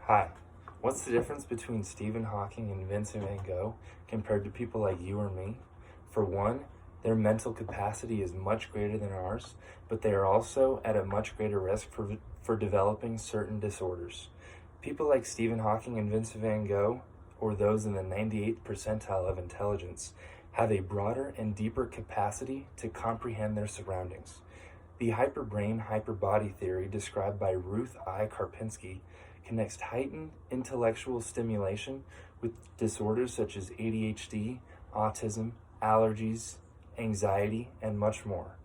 Hi. What's the difference between Stephen Hawking and Vincent van Gogh compared to people like you or me? For one, their mental capacity is much greater than ours, but they are also at a much greater risk for developing certain disorders. People like Stephen Hawking and Vincent van Gogh, or those in the 98th percentile of intelligence, have a broader and deeper capacity to comprehend their surroundings. The hyperbrain hyperbody theory described by Ruth I. Karpinski connects heightened intellectual stimulation with disorders such as ADHD, autism, allergies, anxiety, and much more.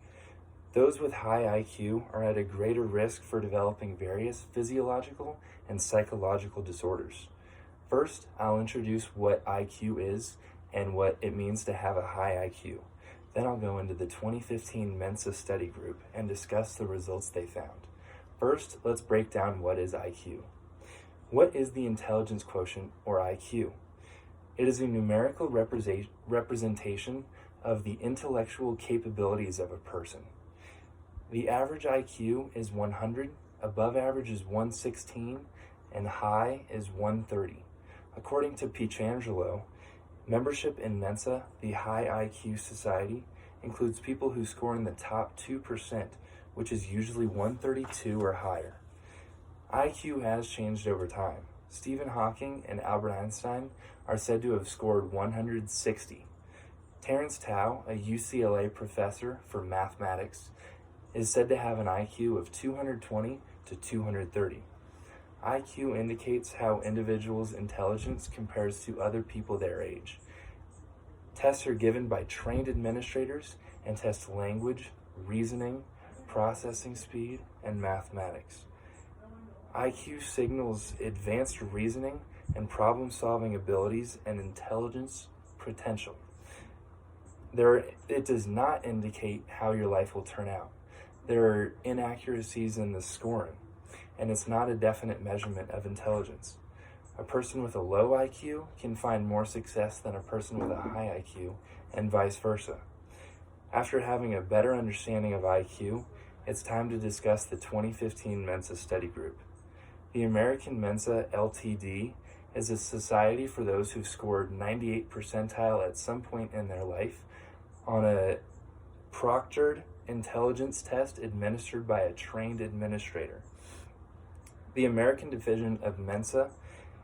Those with high IQ are at a greater risk for developing various physiological and psychological disorders. First, I'll introduce what IQ is and what it means to have a high IQ. Then I'll go into the 2015 Mensa study group and discuss the results they found. First, let's break down what is IQ. What is the intelligence quotient, or IQ? It is a numerical representation of the intellectual capabilities of a person. The average IQ is 100, above average is 116, and high is 130. According to Pietrangelo, membership in Mensa, the High IQ Society, includes people who score in the top 2%, which is usually 132 or higher. IQ has changed over time. Stephen Hawking and Albert Einstein are said to have scored 160. Terence Tao, a UCLA professor for mathematics, is said to have an IQ of 220 to 230. IQ indicates how individuals' intelligence compares to other people their age. Tests are given by trained administrators and test language, reasoning, processing speed, and mathematics. IQ signals advanced reasoning and problem-solving abilities and intelligence potential. It does not indicate how your life will turn out. There are inaccuracies in the scoring, and it's not a definite measurement of intelligence. A person with a low IQ can find more success than a person with a high IQ, and vice versa. After having a better understanding of IQ, it's time to discuss the 2015 Mensa study group. The American Mensa Ltd. Is a society for those who've scored 98th percentile at some point in their life on a proctored intelligence test administered by a trained administrator. The American division of Mensa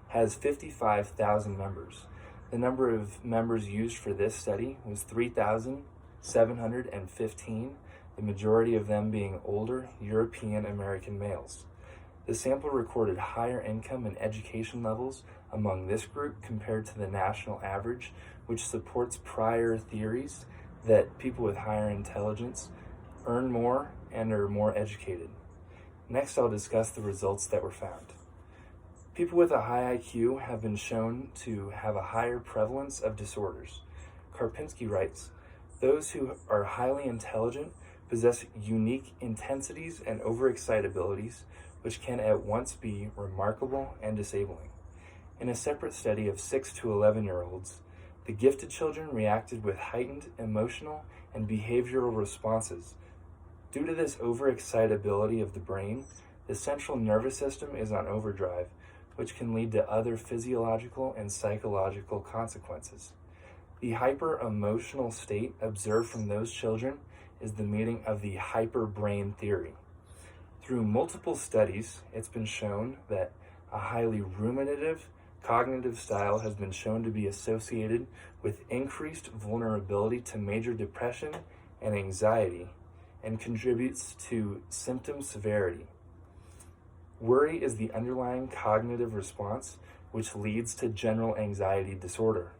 has 55,000 members. The number of members used for this study was 3,715, the majority of them being older European American males. The sample recorded higher income and education levels among this group compared to the national average, which supports prior theories that people with higher intelligence earn more and are more educated. Next, I'll discuss the results that were found. People with a high IQ have been shown to have a higher prevalence of disorders. Karpinski writes, "Those who are highly intelligent possess unique intensities and overexcitabilities, which can at once be remarkable and disabling." In a separate study of 6 to 11-year-olds, the gifted children reacted with heightened emotional and behavioral responses. Due to this overexcitability of the brain, the central nervous system is on overdrive, which can lead to other physiological and psychological consequences. The hyper-emotional state observed from those children is the meaning of the hyperbrain theory. Through multiple studies, it's been shown that a highly ruminative cognitive style has been shown to be associated with increased vulnerability to major depression and anxiety and contributes to symptom severity. Worry is the underlying cognitive response which leads to general anxiety disorder.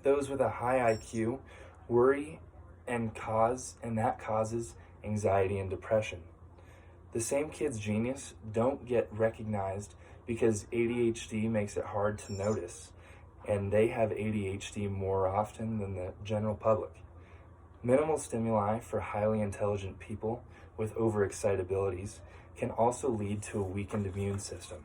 Those with a high IQ worry and that causes anxiety and depression. The same kid's genius don't get recognized because ADHD makes it hard to notice, and they have ADHD more often than the general public. Minimal stimuli for highly intelligent people with overexcitabilities can also lead to a weakened immune system.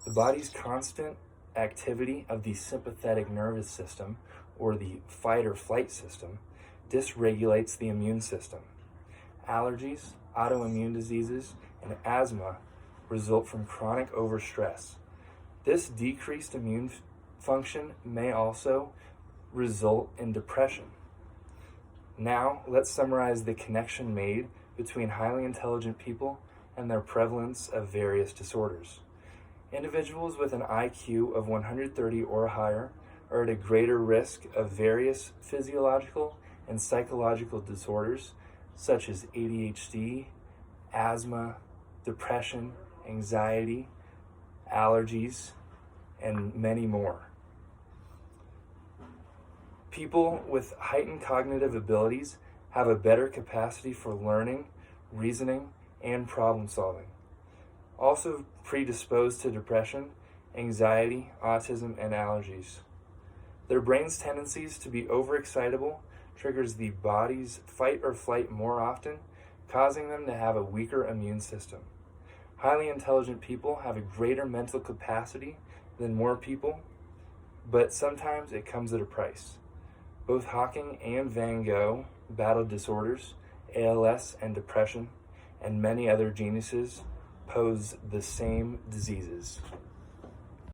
The body's constant activity of the sympathetic nervous system, or the fight or flight system, dysregulates the immune system. Allergies, autoimmune diseases, and asthma result from chronic overstress. This decreased immune function may also result in depression. Now, let's summarize the connection made between highly intelligent people and their prevalence of various disorders. Individuals with an IQ of 130 or higher are at a greater risk of various physiological and psychological disorders such as ADHD, asthma, depression, anxiety, allergies, and many more. People with heightened cognitive abilities have a better capacity for learning, reasoning, and problem solving. Also predisposed to depression, anxiety, autism, and allergies. Their brain's tendencies to be overexcitable triggers the body's fight or flight more often, causing them to have a weaker immune system. Highly intelligent people have a greater mental capacity than more people, but sometimes it comes at a price. Both Hawking and Van Gogh battled disorders, ALS and depression, and many other geniuses pose the same diseases.